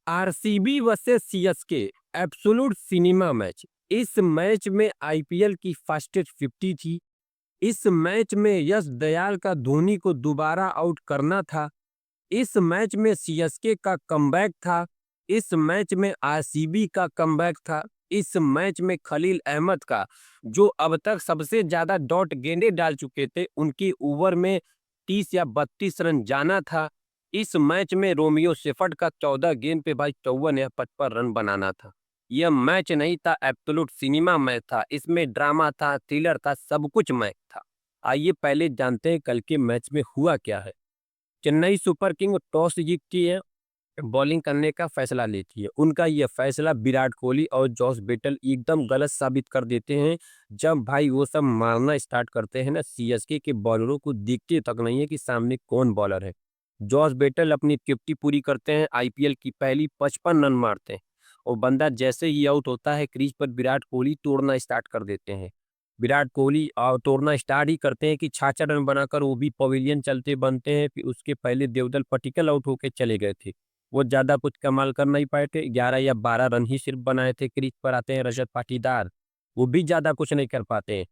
RCB versus CSK absolute cinema match. इस match में IPL की फास्टेस्ट 50 थी। इस मैच में यश दयाल का धोनी को दोबारा आउट करना था। इस मैच में सीएसके का कमबैक था। इस मैच में आरसीबी का कमबैक था। इस मैच में खलील अहमद का, जो अब तक सबसे ज्यादा डॉट गेंदें डाल चुके थे, उनकी ओवर में 30 या 32 रन जाना था। इस मैच में रोमियो शेफर्ड का 14 गेंद पे भाई 54 या 55 रन बनाना था। यह मैच नहीं था, एब्सोल्यूट सिनेमा मैच था। इसमें ड्रामा था, थ्रिलर था, सब कुछ मैच था। आइए पहले जानते हैं कल के मैच में हुआ क्या है। चेन्नई सुपर किंग टॉस जीतती है, बॉलिंग करने का फैसला लेती है। उनका यह फैसला विराट कोहली और जॉस बेटल एकदम गलत साबित कर देते हैं। जब भाई वो सब मारना स्टार्ट करते हैं ना, सीएसके के बॉलरों को दिखते तक नहीं है कि सामने कौन बॉलर है। जॉस बेटल अपनी 50 पूरी करते हैं, आईपीएल की पहली 55 रन मारते हैं। और बंदा जैसे ही आउट होता है क्रीज पर, विराट कोहली तोड़ना स्टार्ट कर देते हैं। विराट कोहली तोड़ना स्टार्ट ही करते हैं कि 66 रन बनाकर वो भी पवेलियन चलते बनते हैं। फिर उसके पहले देवदल पटिकल आउट होके चले गए थे। वो ज्यादा कुछ कमाल कर नहीं पाए थे, 11 या 12 रन ही सिर्फ बनाए थे। क्रीज पर आते हैं रजत पाटीदार, वो भी ज्यादा कुछ नहीं कर पाते हैं।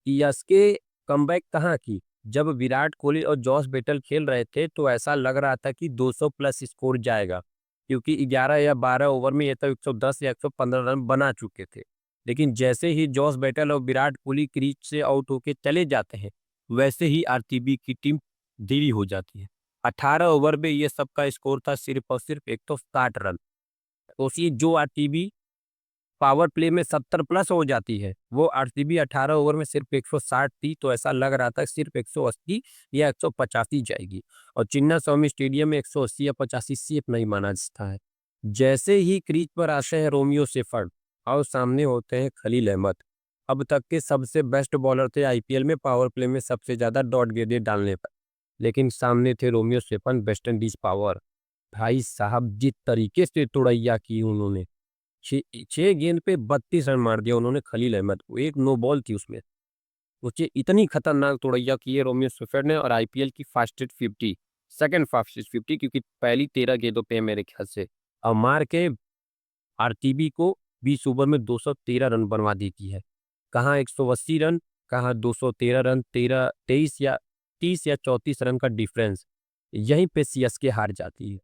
यशके कमबैक कहाँ की, जब विराट कोहली और जॉस बेटल खेल रहे थे तो ऐसा लग रहा था कि 200 प्लस स्कोर जाएगा, क्योंकि 11 या 12 ओवर में ये तो 110 या 115 रन बना चुके थे। लेकिन जैसे ही जॉस बेटल और विराट कोहली क्रीज से आउट होके चले जाते हैं, वैसे ही आरसीबी की टीम धीरी हो जाती है। 18 ओवर में ये सबका स्कोर था सिर्फ और सिर्फ 160 रन। तो उसी जो आरसीबी पावर प्ले में 70 प्लस हो जाती है, वो आरसीबी 18 ओवर में सिर्फ 160 थी। तो ऐसा लग रहा था सिर्फ 180 या 185 जाएगी। और चिन्ना स्वामी स्टेडियम में 180 या 85 सेफ नहीं माना जाता है। जैसे ही क्रीज पर आते हैं रोमियो शेफर्ड और सामने होते हैं खलील अहमद। अब तक के सबसे बेस्ट बॉलर थे आईपीएल में, पावर प्ले में सबसे ज्यादा डॉट गेंदें डालने पर। लेकिन सामने थे Romeo shepherd, West Indies power. भाई साहब जिस तरीके से तुड़ैया की उन्होंने, छह छह गेंद पे 32 रन मार दिया उन्होंने खलील अहमद को। एक नो बॉल थी उसमें, सोचिए इतनी खतरनाक तोड़ैया की है रोमियो शेफर्ड ने। और आईपीएल की फास्टेस्ट 50, सेकंड फास्टेस्ट 50, क्योंकि पहली 13 गेंदों पे है मेरे ख्याल से। और मार के आरसीबी को 20 ओवर में 213 रन बनवा देती है। कहाँ 180 रन, कहाँ 213 रन, 13 23 या 30 या 34 रन का डिफरेंस। यहीं पे सीएसके हार जाती है।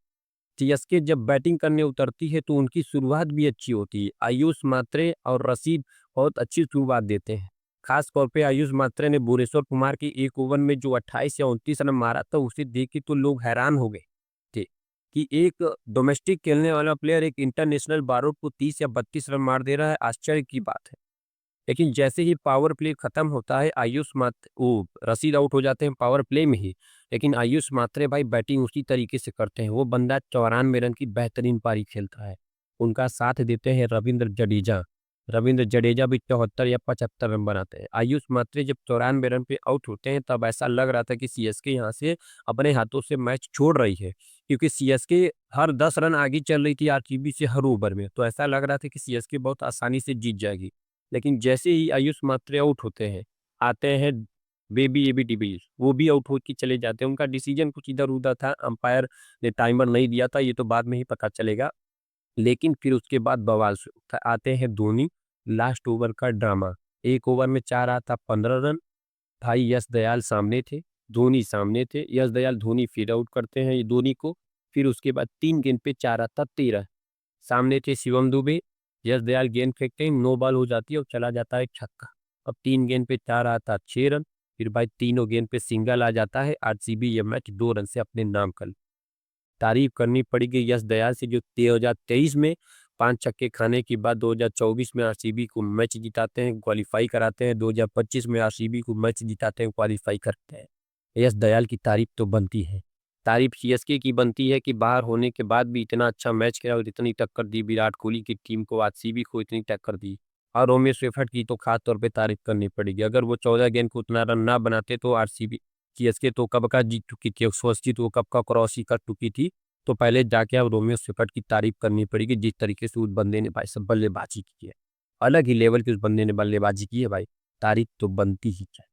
सीएसके जब बैटिंग करने उतरती है तो उनकी शुरुआत भी अच्छी होती है। आयुष मात्रे और रशीद बहुत अच्छी शुरुआत देते हैं। खास तौर पे आयुष मात्रे ने भुवनेश्वर कुमार की एक ओवर में जो 28 या 29 रन मारा था, उसे देख के तो लोग हैरान हो गए थे कि एक डोमेस्टिक खेलने वाला प्लेयर एक इंटरनेशनल बारूद को 30 या 32 रन मार दे रहा है। आश्चर्य की बात है। लेकिन जैसे ही पावर प्ले खत्म होता है, आयुष मात्र वो रशीद आउट हो जाते हैं पावर प्ले में ही। लेकिन आयुष मात्रे भाई बैटिंग उसी तरीके से करते हैं। वो बंदा 94 रन की बेहतरीन पारी खेलता है। उनका साथ देते हैं रविंद्र जडेजा। रविंद्र जडेजा भी 74 या 75 रन बनाते हैं। आयुष मात्रे जब 94 रन पे आउट होते हैं, तब ऐसा लग रहा था कि सीएसके यहाँ से अपने हाथों से मैच छोड़ रही है, क्योंकि सीएसके हर 10 रन आगे चल रही थी आरसीबी से हर ओवर में। तो ऐसा लग रहा था कि सीएसके बहुत आसानी से जीत जाएगी। लेकिन जैसे ही आयुष मात्रे आउट होते हैं, आते हैं बेबी एबी डिविलियर्स, वो भी आउट होकर चले जाते हैं। उनका डिसीजन कुछ इधर उधर था, अंपायर ने टाइमर नहीं दिया था, ये तो बाद में ही पता चलेगा। लेकिन फिर उसके बाद बवाल शुरू था। आते हैं धोनी, लास्ट ओवर का ड्रामा। एक ओवर में 4 आता 15 रन। भाई यश दयाल सामने थे, धोनी सामने थे। यश दयाल धोनी फिर आउट करते हैं ये धोनी को। फिर उसके बाद 3 गेंद पे 4 आता 13। सामने थे शिवम दुबे। यश दयाल गेंद फेंकते हैं, नो बॉल हो जाती है और चला जाता है छक्का। अब 3 गेंद पे 4 आता 6 रन। फिर भाई तीनों गेंद पे सिंगल आ जाता है। आरसीबी ये मैच 2 रन से अपने नाम कर। तारीफ करनी पड़ेगी यश दयाल से, जो 2023 में 5 छक्के खाने के बाद 2024 में आरसीबी को मैच जिताते हैं, क्वालिफाई कराते हैं। 2025 में आरसीबी को मैच जिताते हैं, क्वालिफाई करते हैं। यश दयाल की तारीफ तो बनती है। तारीफ सीएसके की बनती है कि बाहर होने के बाद भी इतना अच्छा मैच खेला और इतनी टक्कर दी विराट कोहली की टीम को, आरसीबी को इतनी टक्कर दी। और रोमियो शेफर्ड की तो खास तौर पे तारीफ करनी पड़ेगी। अगर वो 14 गेंद को उतना रन ना बनाते तो आरसीबी सीएसके तो कब का जीत चुकी थी, 180 तो कब का क्रॉस ही कर चुकी थी। तो पहले जाके अब रोमियो शेफर्ड की तारीफ करनी पड़ेगी, जिस तरीके से उस बंदे ने भाई सब बल्लेबाजी की है। अलग ही लेवल की उस बंदे ने बल्लेबाजी की है भाई, तारीफ तो बनती ही है।